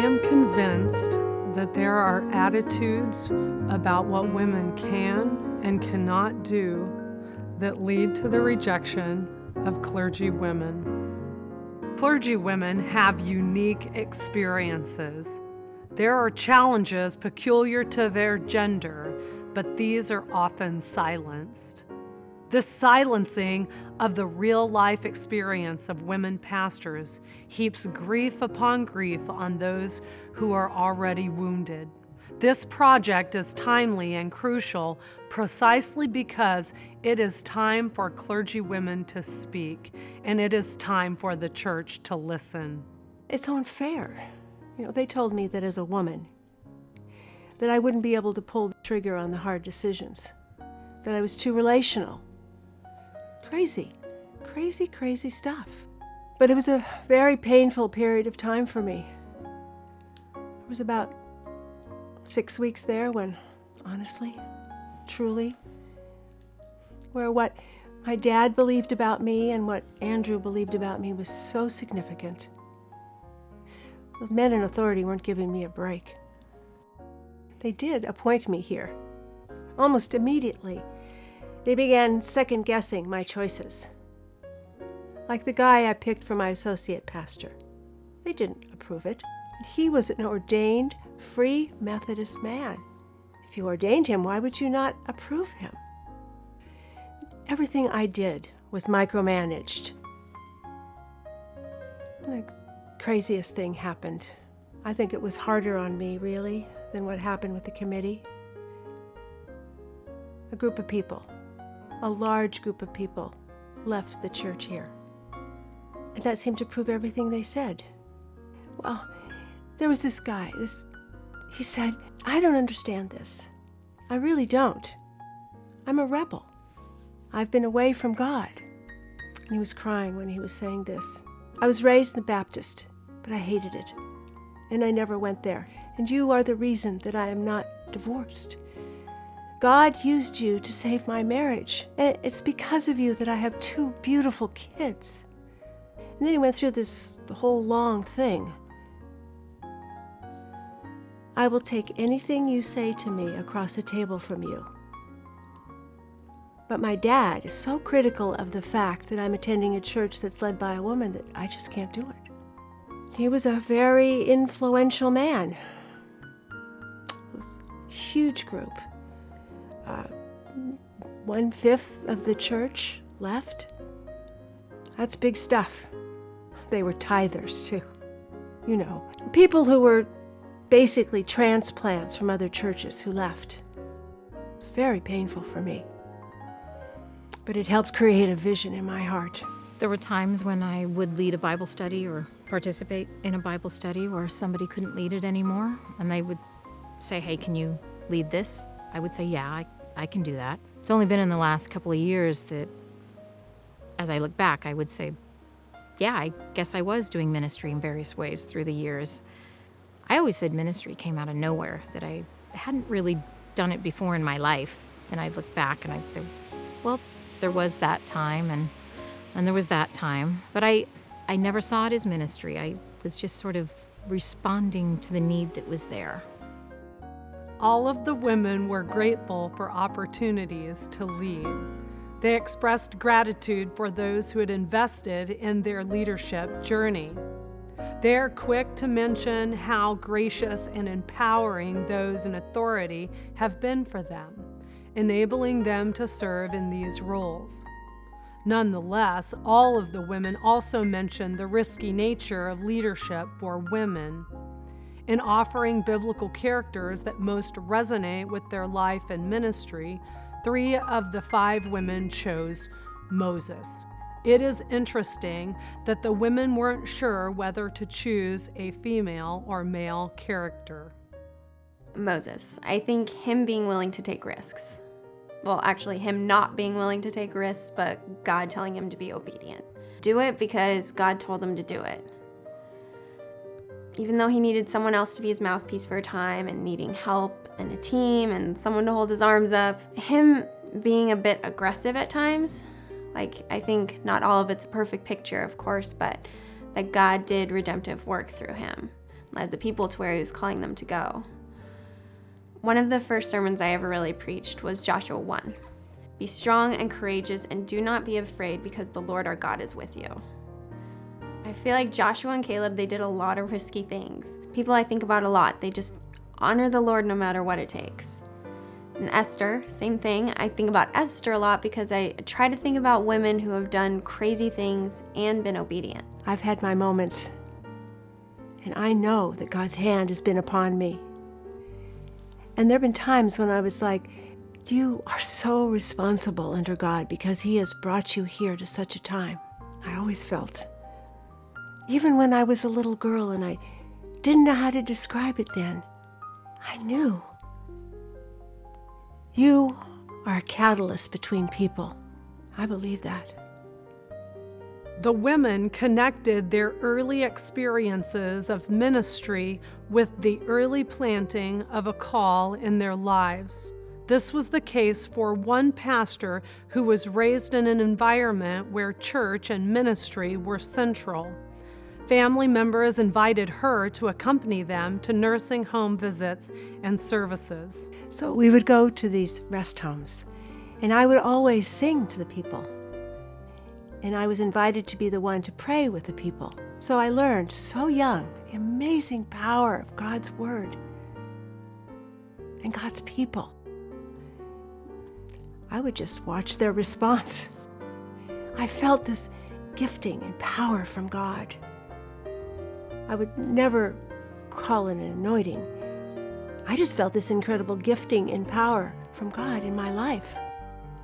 am convinced that there are attitudes about what women can and cannot do that lead to the rejection of clergy women. Clergy women have unique experiences. There are challenges peculiar to their gender, but these are often silenced. This silencing of the real-life experience of women pastors heaps grief upon grief on those who are already wounded. This project is timely and crucial precisely because it is time for clergy women to speak, and it is time for the church to listen. It's unfair. They told me that as a woman, that I wouldn't be able to pull the trigger on the hard decisions, that I was too relational. Crazy stuff. But it was a very painful period of time for me. It was about 6 weeks there when, honestly, truly, where what my dad believed about me and what Andrew believed about me was so significant. The men in authority weren't giving me a break. They did appoint me here. Almost immediately, they began second-guessing my choices. Like the guy I picked for my associate pastor. They didn't approve it. He was an ordained, free Methodist man. If you ordained him, why would you not approve him? Everything I did was micromanaged. The craziest thing happened. I think it was harder on me, really, than what happened with the committee. A group of people, a large group of people, left the church here. And that seemed to prove everything they said. Well, there was this guy, he said, "I don't understand this. I really don't. I'm a rebel. I've been away from God." And he was crying when he was saying this. I was raised in the Baptist, but I hated it. And I never went there. And you are the reason that I am not divorced. God used you to save my marriage. And it's because of you that I have 2 beautiful kids. And then he went through the whole long thing. I will take anything you say to me across the table from you. But my dad is so critical of the fact that I'm attending a church that's led by a woman that I just can't do it. He was a very influential man. It was a huge group. 1/5 of the church left. That's big stuff. They were tithers, too. People who were basically transplants from other churches who left. It's very painful for me. But it helped create a vision in my heart. There were times when I would lead a Bible study or participate in a Bible study where somebody couldn't lead it anymore, and they would say, "Hey, can you lead this?" I would say, "Yeah, I can do that." It's only been in the last couple of years that, as I look back, I would say, yeah, I guess I was doing ministry in various ways through the years. I always said ministry came out of nowhere, that I hadn't really done it before in my life. And I'd look back and I'd say, well, there was that time and there was that time. But I never saw it as ministry. I was just sort of responding to the need that was there. All of the women were grateful for opportunities to lead. They expressed gratitude for those who had invested in their leadership journey. They are quick to mention how gracious and empowering those in authority have been for them, enabling them to serve in these roles. Nonetheless, all of the women also mentioned the risky nature of leadership for women. In offering biblical characters that most resonate with their life and ministry, 3 of the 5 women chose Moses. It is interesting that the women weren't sure whether to choose a female or male character. Moses. I think him being willing to take risks. Well, actually, him not being willing to take risks, but God telling him to be obedient. Do it because God told him to do it. Even though he needed someone else to be his mouthpiece for a time and needing help and a team and someone to hold his arms up, him being a bit aggressive at times, like I think not all of it's a perfect picture, of course, but that God did redemptive work through him. led the people to where he was calling them to go. One of the first sermons I ever really preached was Joshua 1. Be strong and courageous, and do not be afraid, because the Lord our God is with you. I feel like Joshua and Caleb, they did a lot of risky things. People I think about a lot, they just honor the Lord no matter what it takes. And Esther, same thing. I think about Esther a lot because I try to think about women who have done crazy things and been obedient. I've had my moments, and I know that God's hand has been upon me. And there have been times when I was like, you are so responsible under God because He has brought you here to such a time. I always felt. Even when I was a little girl and I didn't know how to describe it then, I knew. You are a catalyst between people. I believe that. The women connected their early experiences of ministry with the early planting of a call in their lives. This was the case for one pastor who was raised in an environment where church and ministry were central. Family members invited her to accompany them to nursing home visits and services. So we would go to these rest homes, and I would always sing to the people. And I was invited to be the one to pray with the people. So I learned so young the amazing power of God's Word and God's people. I would just watch their response. I felt this gifting and power from God. I would never call it an anointing. I just felt this incredible gifting and power from God in my life.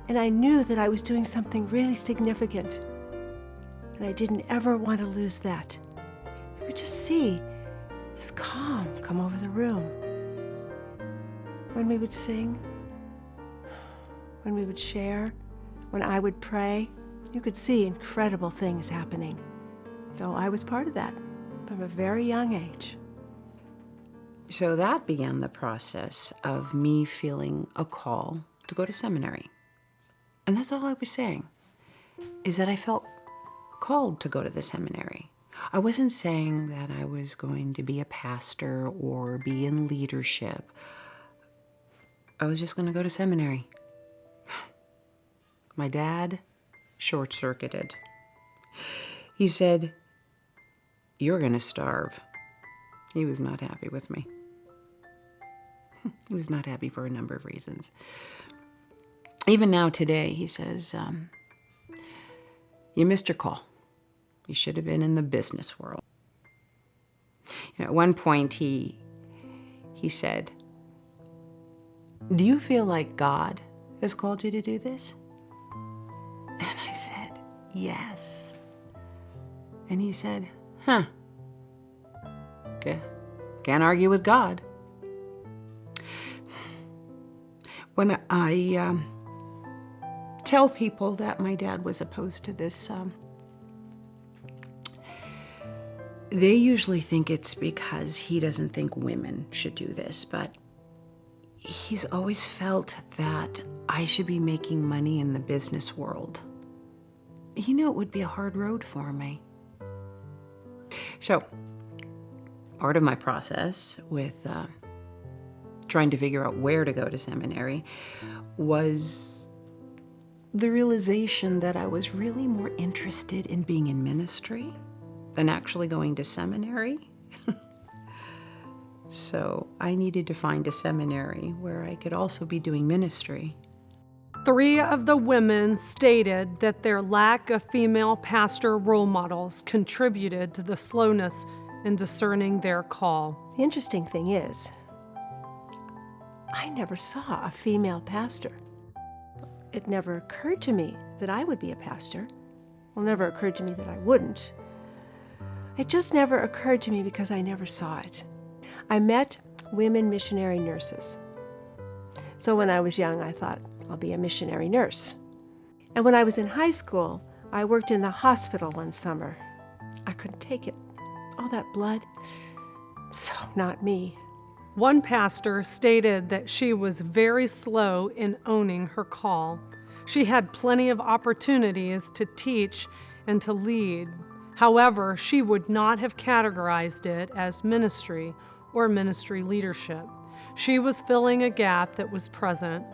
And I knew that I was doing something really significant. And I didn't ever want to lose that. You would just see this calm come over the room. When we would sing, when we would share, when I would pray, you could see incredible things happening. So I was part of that from a very young age. So that began the process of me feeling a call to go to seminary. And that's all I was saying, is that I felt called to go to the seminary. I wasn't saying that I was going to be a pastor or be in leadership. I was just going to go to seminary. My dad short-circuited. He said, "You're going to starve." He was not happy with me. He was not happy for a number of reasons. Even now today, he says, "You missed your call. You should have been in the business world." At one point, he said, "Do you feel like God has called you to do this?" And I said, "Yes." And he said, "Huh. Okay. Can't argue with God." When I tell people that my dad was opposed to this, they usually think it's because he doesn't think women should do this, but he's always felt that I should be making money in the business world. He knew it would be a hard road for me. So, part of my process with trying to figure out where to go to seminary was the realization that I was really more interested in being in ministry than actually going to seminary. So I needed to find a seminary where I could also be doing ministry. 3 of the women stated that their lack of female pastor role models contributed to the slowness in discerning their call. The interesting thing is, I never saw a female pastor. It never occurred to me that I would be a pastor. Well, never occurred to me that I wouldn't. It just never occurred to me because I never saw it. I met women missionary nurses. So when I was young, I thought, I'll be a missionary nurse. And when I was in high school, I worked in the hospital one summer. I couldn't take it. All that blood. So not me. One pastor stated that she was very slow in owning her call. She had plenty of opportunities to teach and to lead. However, she would not have categorized it as ministry or ministry leadership. She was filling a gap that was present.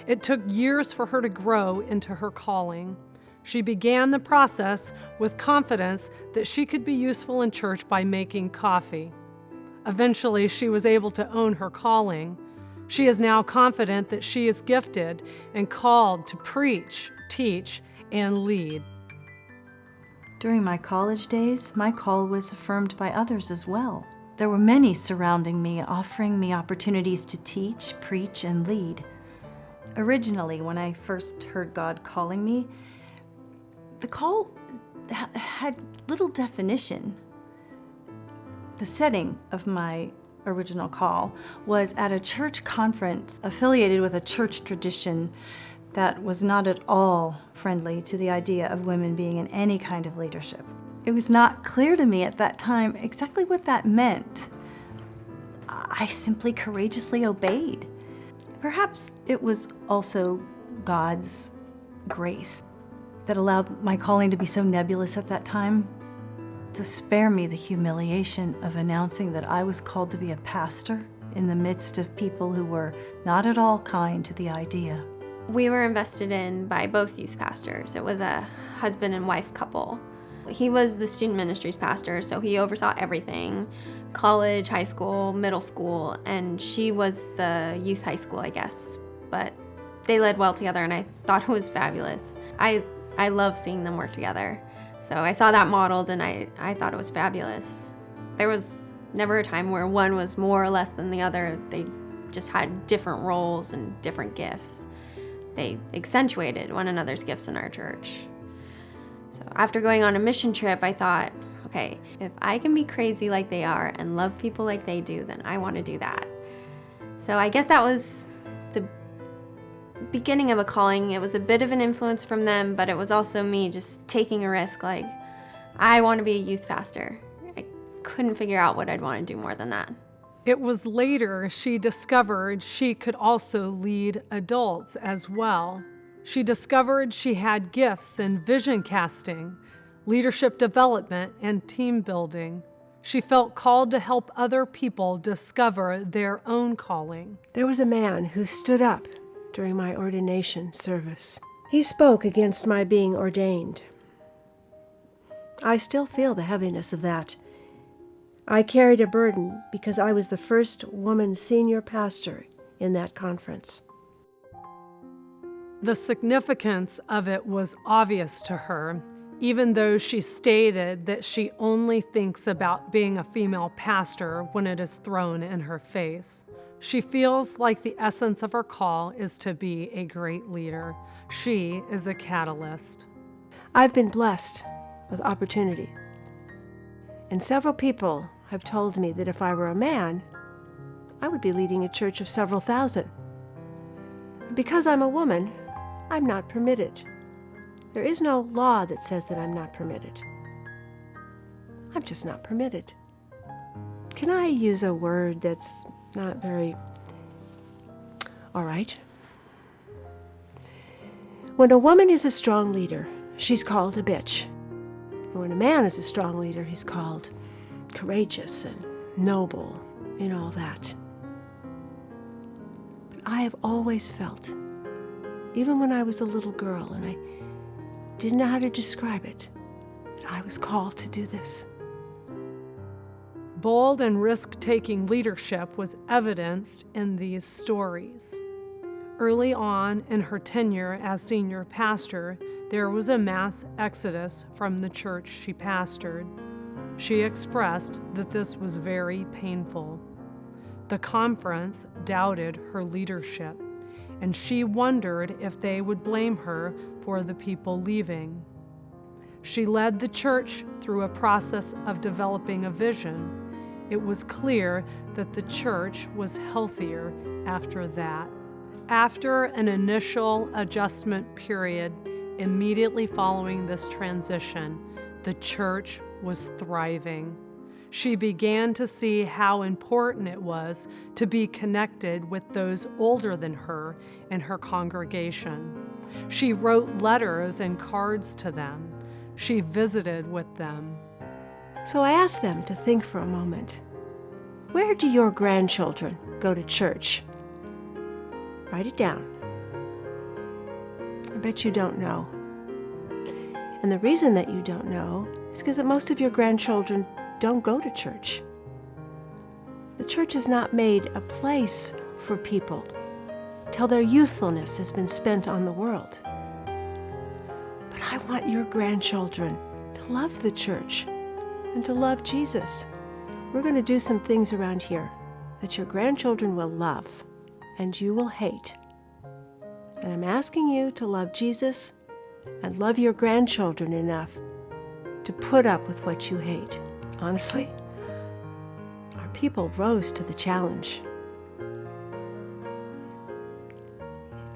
It took years for her to grow into her calling. She began the process with confidence that she could be useful in church by making coffee. Eventually, she was able to own her calling. She is now confident that she is gifted and called to preach, teach, and lead. During my college days, my call was affirmed by others as well. There were many surrounding me, offering me opportunities to teach, preach, and lead. Originally, when I first heard God calling me, the call had little definition. The setting of my original call was at a church conference affiliated with a church tradition that was not at all friendly to the idea of women being in any kind of leadership. It was not clear to me at that time exactly what that meant. I simply courageously obeyed. Perhaps it was also God's grace that allowed my calling to be so nebulous at that time, to spare me the humiliation of announcing that I was called to be a pastor in the midst of people who were not at all kind to the idea. We were invested in by both youth pastors. It was a husband and wife couple. He was the student ministries pastor, so he oversaw everything, college, high school, middle school, and she was the youth high school, I guess. But they led well together, and I thought it was fabulous. I love seeing them work together. So I saw that modeled, and I thought it was fabulous. There was never a time where one was more or less than the other. They just had different roles and different gifts. They accentuated one another's gifts in our church. So after going on a mission trip, I thought, okay, if I can be crazy like they are and love people like they do, then I want to do that. So I guess that was the beginning of a calling. It was a bit of an influence from them, but it was also me just taking a risk. Like, I want to be a youth pastor. I couldn't figure out what I'd want to do more than that. It was later she discovered she could also lead adults as well. She discovered she had gifts in vision casting, leadership development, and team building. She felt called to help other people discover their own calling. There was a man who stood up during my ordination service. He spoke against my being ordained. I still feel the heaviness of that. I carried a burden because I was the first woman senior pastor in that conference. The significance of it was obvious to her, even though she stated that she only thinks about being a female pastor when it is thrown in her face. She feels like the essence of her call is to be a great leader. She is a catalyst. I've been blessed with opportunity, and several people have told me that if I were a man, I would be leading a church of several thousand. Because I'm a woman, I'm not permitted. There is no law that says that I'm not permitted. I'm just not permitted. Can I use a word that's not very... All right. When a woman is a strong leader, she's called a bitch. And when a man is a strong leader, he's called courageous and noble and all that. But I have always felt, even when I was a little girl and I didn't know how to describe it, that I was called to do this. Bold and risk-taking leadership was evidenced in these stories. Early on in her tenure as senior pastor, there was a mass exodus from the church she pastored. She expressed that this was very painful. The conference doubted her leadership, and she wondered if they would blame her for the people leaving. She led the church through a process of developing a vision. It was clear that the church was healthier after that. After an initial adjustment period immediately following this transition, the church was thriving. She began to see how important it was to be connected with those older than her in her congregation. She wrote letters and cards to them. She visited with them. So I asked them to think for a moment. Where do your grandchildren go to church? Write it down. I bet you don't know. And the reason that you don't know is because most of your grandchildren don't go to church. The church is not made a place for people till their youthfulness has been spent on the world. But I want your grandchildren to love the church and to love Jesus. We're going to do some things around here that your grandchildren will love and you will hate. And I'm asking you to love Jesus and love your grandchildren enough to put up with what you hate. Honestly, our people rose to the challenge.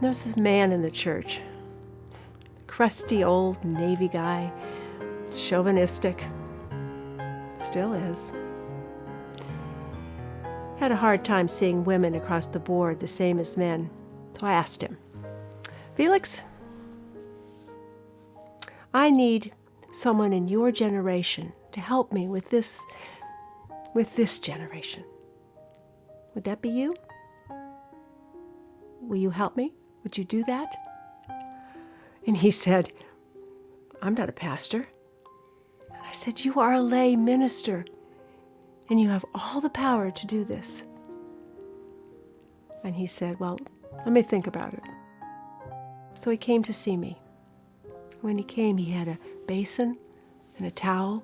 There was this man in the church, crusty old Navy guy, chauvinistic, still is. Had a hard time seeing women across the board the same as men. So I asked him, Felix, I need someone in your generation to help me with this generation. Would that be you? Will you help me? Would you do that? And he said, I'm not a pastor. And I said, you are a lay minister, and you have all the power to do this. And he said, well, let me think about it. So he came to see me. When he came, he had a basin and a towel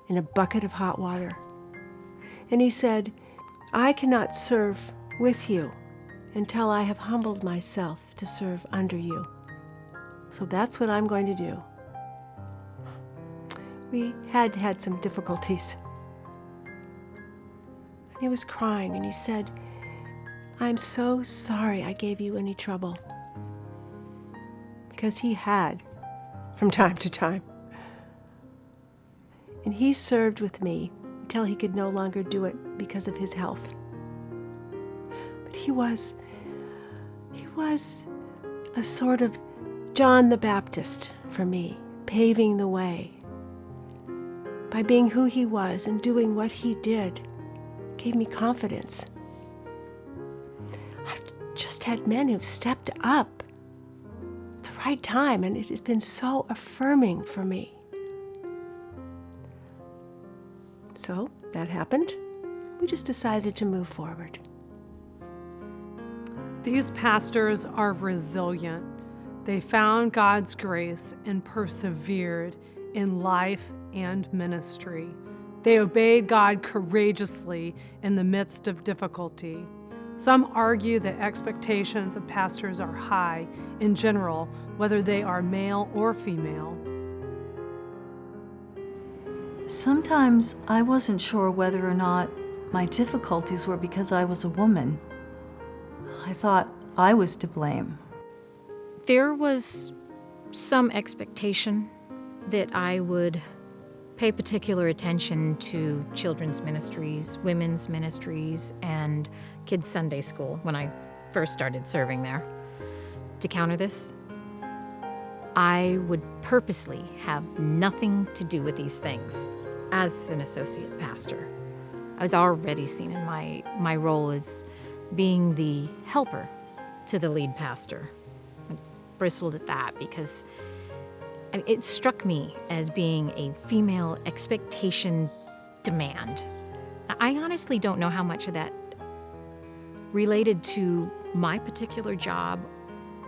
and a bucket of hot water. And he said, I cannot serve with you until I have humbled myself to serve under you. So that's what I'm going to do. We had some difficulties. And he was crying and he said, I'm so sorry I gave you any trouble. Because he had, from time to time. And he served with me until he could no longer do it because of his health. But he was a sort of John the Baptist for me, paving the way. By being who he was and doing what he did, gave me confidence. I've just had men who've stepped up at the right time, and it has been so affirming for me. So that happened. We just decided to move forward. These pastors are resilient. They found God's grace and persevered in life and ministry. They obeyed God courageously in the midst of difficulty. Some argue that expectations of pastors are high in general, whether they are male or female. Sometimes I wasn't sure whether or not my difficulties were because I was a woman. I thought I was to blame. There was some expectation that I would pay particular attention to children's ministries, women's ministries, and kids' Sunday school when I first started serving there. To counter this, I would purposely have nothing to do with these things as an associate pastor. I was already seen in my role as being the helper to the lead pastor. I bristled at that because it struck me as being a female expectation demand. I honestly don't know how much of that related to my particular job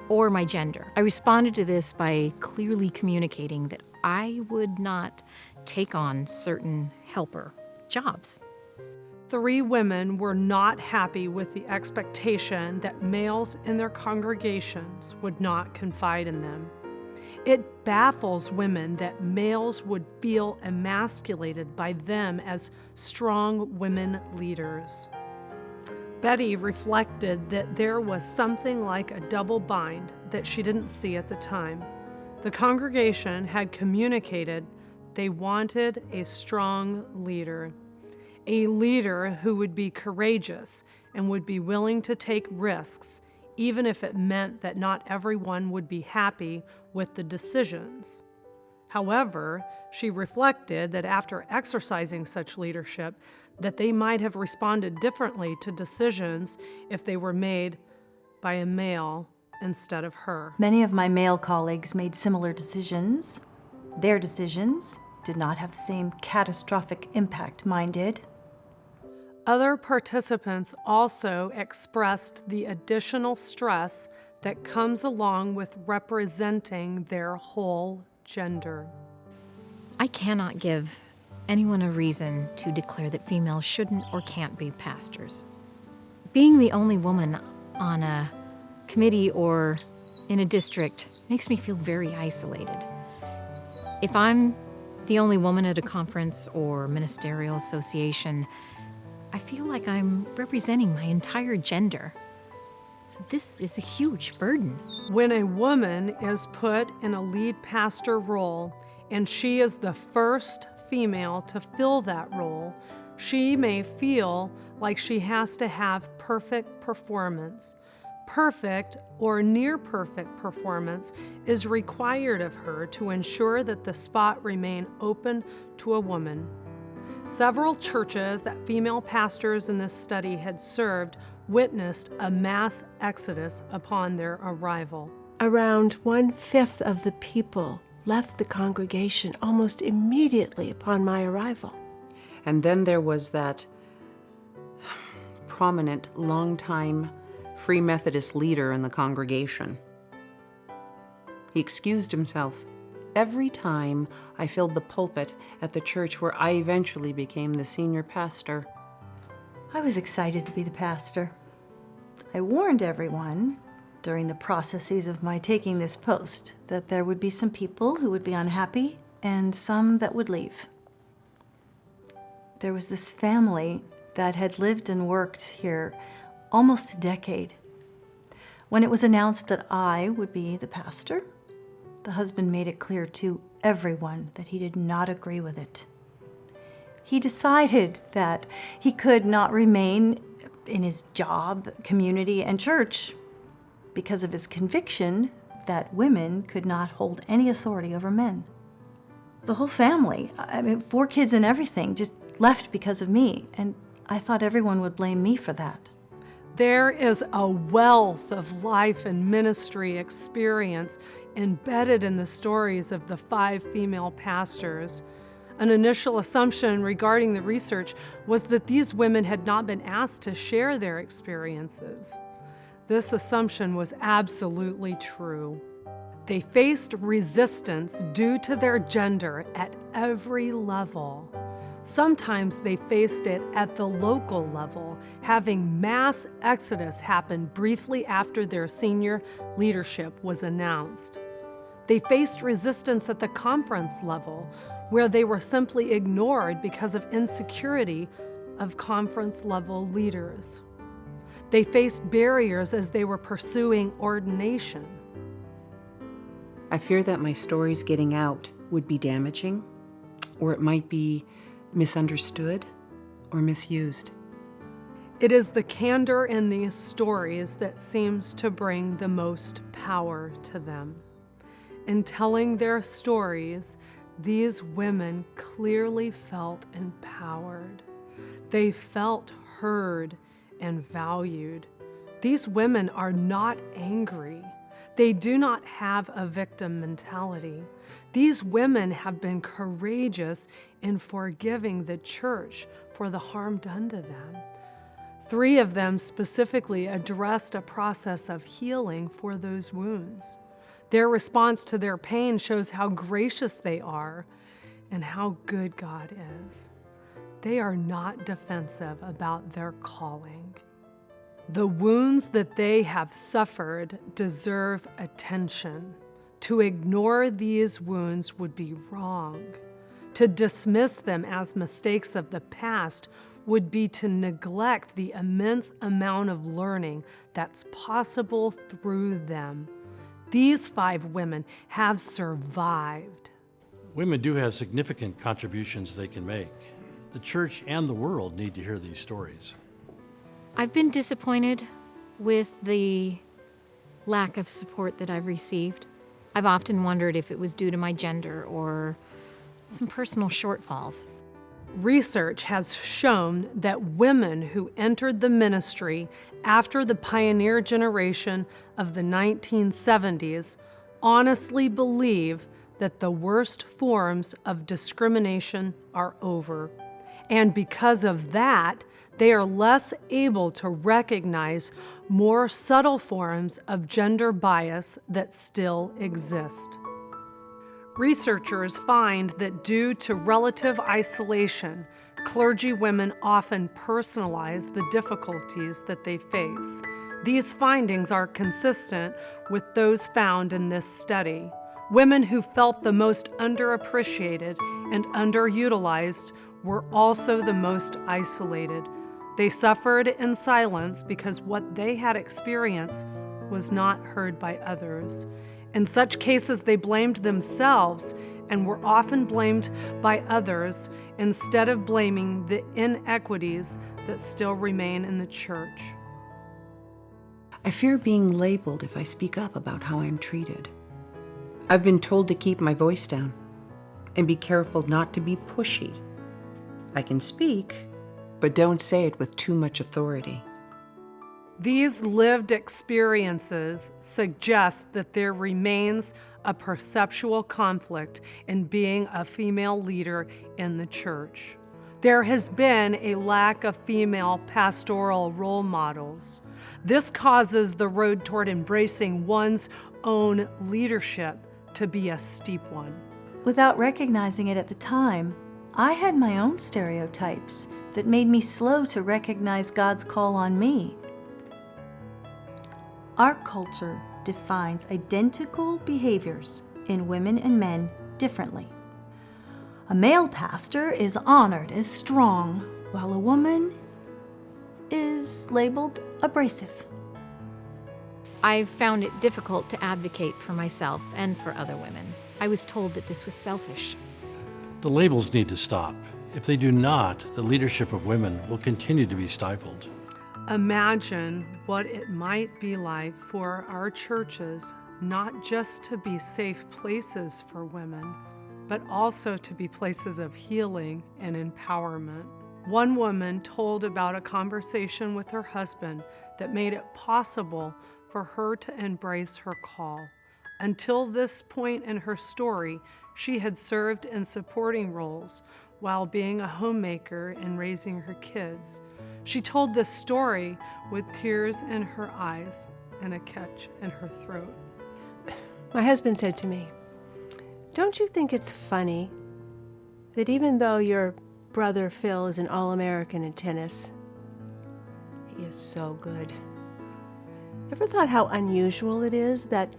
or my gender. I responded to this by clearly communicating that I would not take on certain helper jobs. 3 women were not happy with the expectation that males in their congregations would not confide in them. It baffles women that males would feel emasculated by them as strong women leaders. Betty reflected that there was something like a double bind that she didn't see at the time. The congregation had communicated they wanted a strong leader. A leader who would be courageous and would be willing to take risks, even if it meant that not everyone would be happy with the decisions. However, she reflected that after exercising such leadership, that they might have responded differently to decisions if they were made by a male instead of her. Many of my male colleagues made similar decisions. Their decisions did not have the same catastrophic impact mine did. Other participants also expressed the additional stress that comes along with representing their whole gender. I cannot give anyone a reason to declare that females shouldn't or can't be pastors. Being the only woman on a committee or in a district makes me feel very isolated. If I'm the only woman at a conference or ministerial association, I feel like I'm representing my entire gender. This is a huge burden. When a woman is put in a lead pastor role and she is the first female to fill that role, she may feel like she has to have perfect performance. Perfect or near perfect performance is required of her to ensure that the spot remain open to a woman. Several churches that female pastors in this study had served witnessed a mass exodus upon their arrival. Around 1/5 of the people left the congregation almost immediately upon my arrival. And then there was that prominent, longtime Free Methodist leader in the congregation. He excused himself every time I filled the pulpit at the church where I eventually became the senior pastor. I was excited to be the pastor. I warned everyone during the processes of my taking this post that there would be some people who would be unhappy and some that would leave. There was this family that had lived and worked here almost a decade. When it was announced that I would be the pastor, the husband made it clear to everyone that he did not agree with it. He decided that he could not remain in his job, community, and church because of his conviction that women could not hold any authority over men. The whole family, 4 kids and everything, just left because of me, and I thought everyone would blame me for that. There is a wealth of life and ministry experience embedded in the stories of the 5 female pastors. An initial assumption regarding the research was that these women had not been asked to share their experiences. This assumption was absolutely true. They faced resistance due to their gender at every level. Sometimes they faced it at the local level, having mass exodus happen briefly after their senior leadership was announced. They faced resistance at the conference level, where they were simply ignored because of insecurity of conference level leaders. They faced barriers as they were pursuing ordination. I fear that my stories getting out would be damaging, or it might be misunderstood or misused. It is the candor in these stories that seems to bring the most power to them. In telling their stories, these women clearly felt empowered. They felt heard and valued. These women are not angry. They do not have a victim mentality. These women have been courageous in forgiving the church for the harm done to them. 3 of them specifically addressed a process of healing for those wounds. Their response to their pain shows how gracious they are and how good God is. They are not defensive about their calling. The wounds that they have suffered deserve attention. To ignore these wounds would be wrong. To dismiss them as mistakes of the past would be to neglect the immense amount of learning that's possible through them. These 5 women have survived. Women do have significant contributions they can make. The church and the world need to hear these stories. I've been disappointed with the lack of support that I've received. I've often wondered if it was due to my gender or some personal shortfalls. Research has shown that women who entered the ministry after the pioneer generation of the 1970s honestly believe that the worst forms of discrimination are over. And because of that, they are less able to recognize more subtle forms of gender bias that still exist. Researchers find that due to relative isolation, clergy women often personalize the difficulties that they face. These findings are consistent with those found in this study. Women who felt the most underappreciated and underutilized were also the most isolated. They suffered in silence because what they had experienced was not heard by others. In such cases, they blamed themselves and were often blamed by others instead of blaming the inequities that still remain in the church. I fear being labeled if I speak up about how I'm treated. I've been told to keep my voice down and be careful not to be pushy. I can speak, but don't say it with too much authority. These lived experiences suggest that there remains a perceptual conflict in being a female leader in the church. There has been a lack of female pastoral role models. This causes the road toward embracing one's own leadership to be a steep one. Without recognizing it at the time, I had my own stereotypes that made me slow to recognize God's call on me. Our culture defines identical behaviors in women and men differently. A male pastor is honored as strong, while a woman is labeled abrasive. I've found it difficult to advocate for myself and for other women. I was told that this was selfish. The labels need to stop. If they do not, the leadership of women will continue to be stifled. Imagine what it might be like for our churches not just to be safe places for women, but also to be places of healing and empowerment. One woman told about a conversation with her husband that made it possible for her to embrace her call. Until this point in her story, she had served in supporting roles while being a homemaker and raising her kids. She told this story with tears in her eyes and a catch in her throat. My husband said to me, "Don't you think it's funny that even though your brother Phil is an All-American in tennis, he is so good? Ever thought how unusual it is that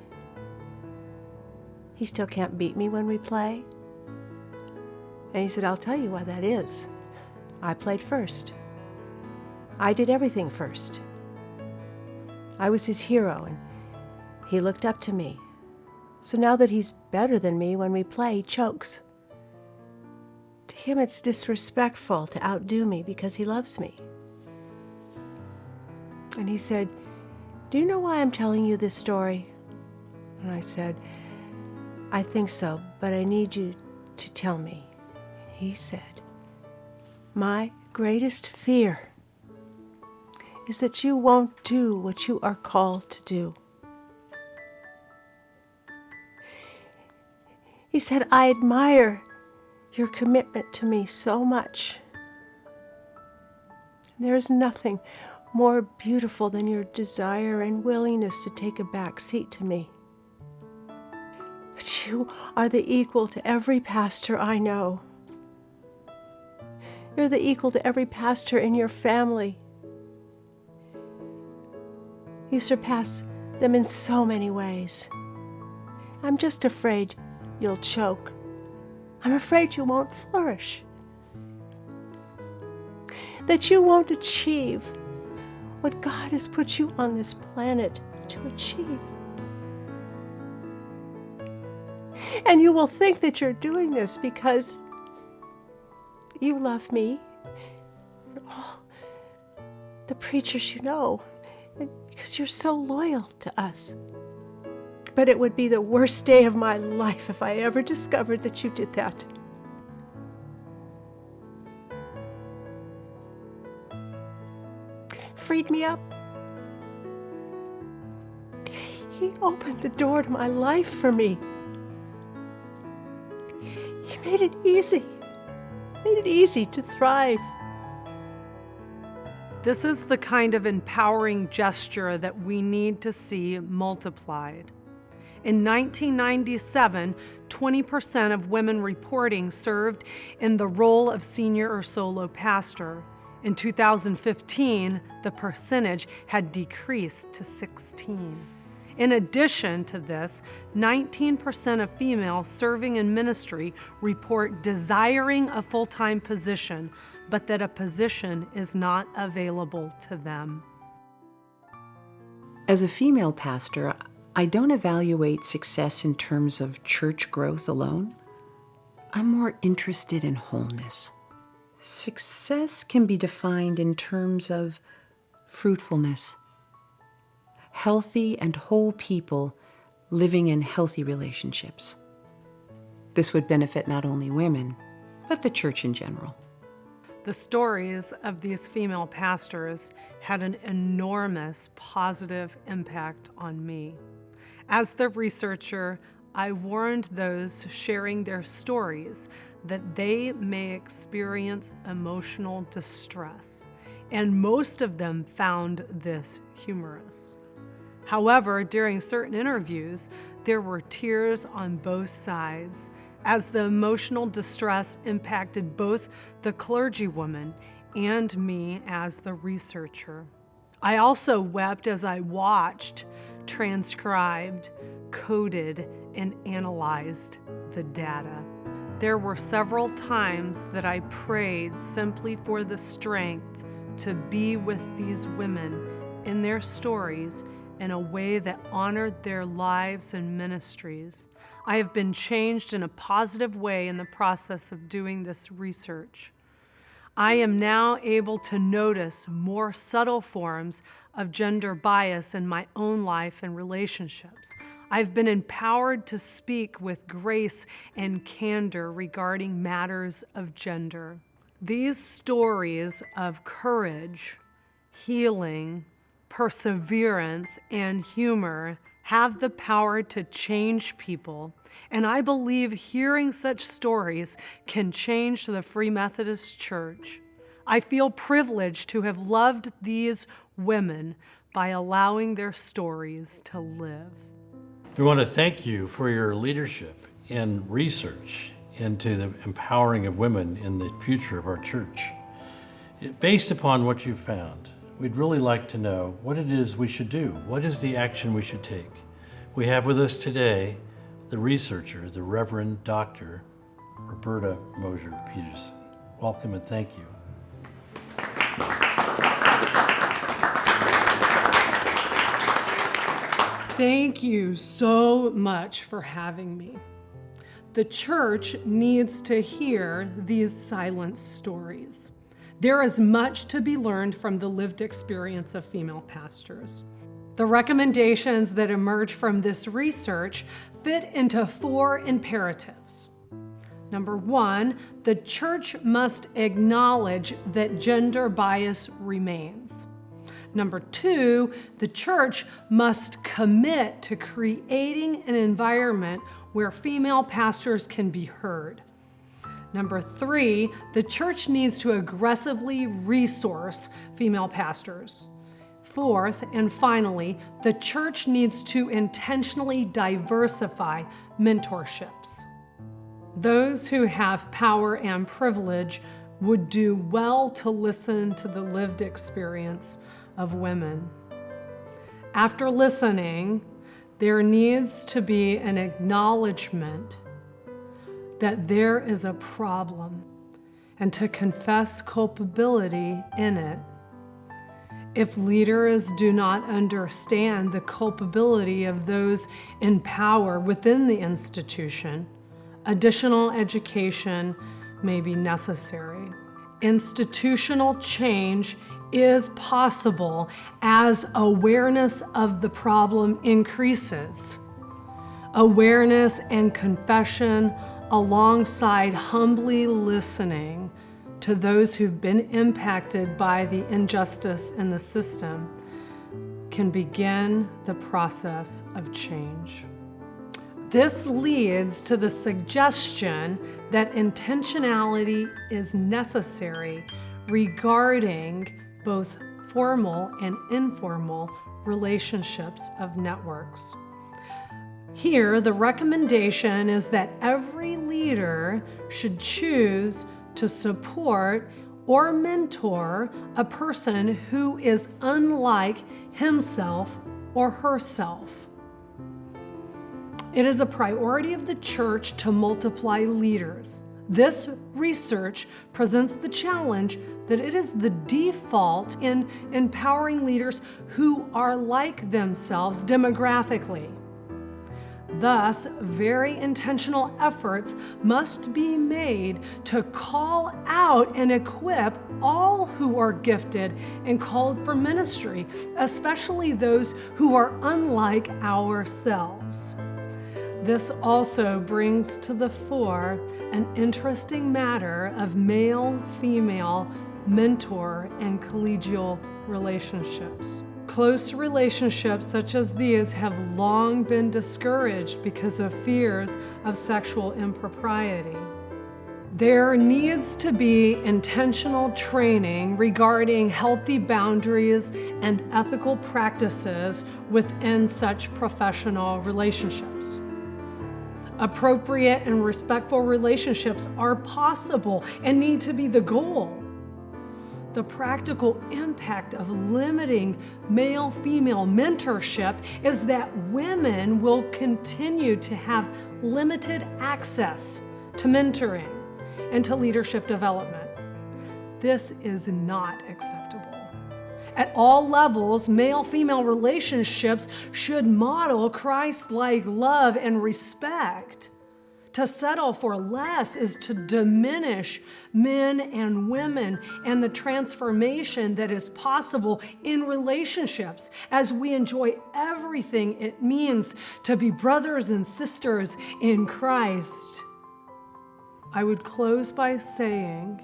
he still can't beat me when we play?" And he said, "I'll tell you why that is. I played first. I did everything first. I was his hero, and he looked up to me. So now that he's better than me when we play, he chokes. To him, it's disrespectful to outdo me because he loves me." And he said, "Do you know why I'm telling you this story?" And I said, "I think so, but I need you to tell me." He said, "My greatest fear is that you won't do what you are called to do." He said, "I admire your commitment to me so much. There is nothing more beautiful than your desire and willingness to take a back seat to me. But you are the equal to every pastor I know. You're the equal to every pastor in your family. You surpass them in so many ways. I'm just afraid you'll choke. I'm afraid you won't flourish. That you won't achieve what God has put you on this planet to achieve. And you will think that you're doing this because you love me and all the preachers you know, and because you're so loyal to us. But it would be the worst day of my life if I ever discovered that you did that. Freed me up. He opened the door to my life for me. He made it easy. Made it easy to thrive. This is the kind of empowering gesture that we need to see multiplied. In 1997, 20% of women reporting served in the role of senior or solo pastor. In 2015, the percentage had decreased to 16%. In addition to this, 19% of females serving in ministry report desiring a full-time position, but that a position is not available to them. As a female pastor, I don't evaluate success in terms of church growth alone. I'm more interested in wholeness. Success can be defined in terms of fruitfulness, healthy and whole people living in healthy relationships. This would benefit not only women, but the church in general. The stories of these female pastors had an enormous positive impact on me. As the researcher, I warned those sharing their stories that they may experience emotional distress, and most of them found this humorous. However, during certain interviews, there were tears on both sides, as the emotional distress impacted both the clergywoman and me as the researcher. I also wept as I watched, transcribed, coded, and analyzed the data. There were several times that I prayed simply for the strength to be with these women in their stories in a way that honored their lives and ministries. I have been changed in a positive way in the process of doing this research. I am now able to notice more subtle forms of gender bias in my own life and relationships. I've been empowered to speak with grace and candor regarding matters of gender. These stories of courage, healing, perseverance, and humor have the power to change people, and I believe hearing such stories can change the Free Methodist Church. I feel privileged to have loved these women by allowing their stories to live. We want to thank you for your leadership in research into the empowering of women in the future of our church. Based upon what you found, we'd really like to know what it is we should do. What is the action we should take? We have with us today the researcher, the Reverend Dr. Roberta Mosier-Peterson. Welcome and thank you. Thank you so much for having me. The church needs to hear these silent stories. There is much to be learned from the lived experience of female pastors. The recommendations that emerge from this research fit into 4 imperatives. Number 1, the church must acknowledge that gender bias remains. Number 2, the church must commit to creating an environment where female pastors can be heard. Number 3, the church needs to aggressively resource female pastors. 4th, and finally, the church needs to intentionally diversify mentorships. Those who have power and privilege would do well to listen to the lived experience of women. After listening, there needs to be an acknowledgement that there is a problem and to confess culpability in it. If leaders do not understand the culpability of those in power within the institution, additional education may be necessary. Institutional change is possible as awareness of the problem increases. awareness and confession alongside humbly listening to those who've been impacted by the injustice in the system can begin the process of change. This leads to the suggestion that intentionality is necessary regarding both formal and informal relationships of networks. Here, the recommendation is that every leader should choose to support or mentor a person who is unlike himself or herself. It is a priority of the church to multiply leaders. This research presents the challenge that it is the default in empowering leaders who are like themselves demographically. Thus, very intentional efforts must be made to call out and equip all who are gifted and called for ministry, especially those who are unlike ourselves. This also brings to the fore an interesting matter of male-female mentor and collegial relationships. Close relationships such as these have long been discouraged because of fears of sexual impropriety. There needs to be intentional training regarding healthy boundaries and ethical practices within such professional relationships. Appropriate and respectful relationships are possible and need to be the goal. The practical impact of limiting male-female mentorship is that women will continue to have limited access to mentoring and to leadership development. This is not acceptable. At all levels, male-female relationships should model Christ-like love and respect. To settle for less is to diminish men and women and the transformation that is possible in relationships as we enjoy everything it means to be brothers and sisters in Christ. I would close by saying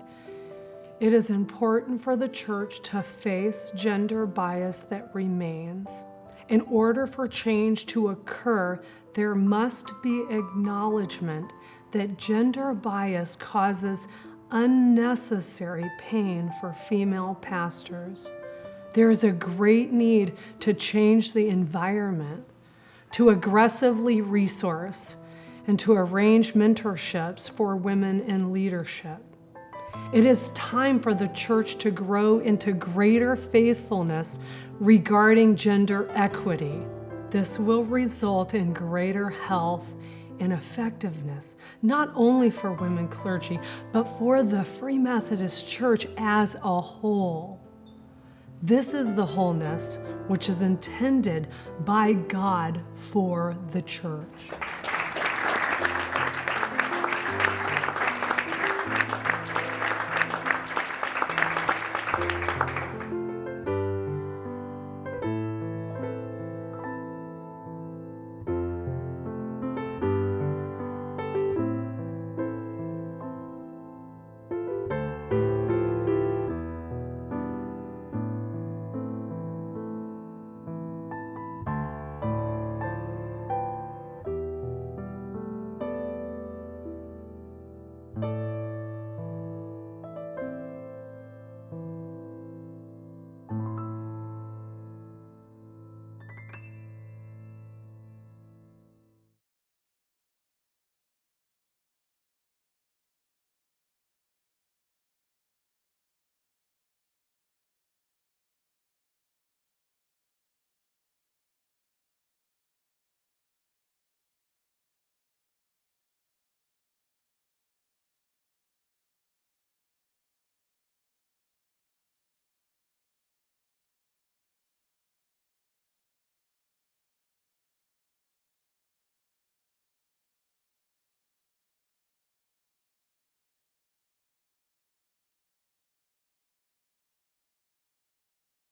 it is important for the church to face gender bias that remains. In order for change to occur, there must be acknowledgement that gender bias causes unnecessary pain for female pastors. There is a great need to change the environment, to aggressively resource, and to arrange mentorships for women in leadership. It is time for the church to grow into greater faithfulness regarding gender equity. This will result in greater health and effectiveness, not only for women clergy, but for the Free Methodist Church as a whole. This is the wholeness which is intended by God for the church.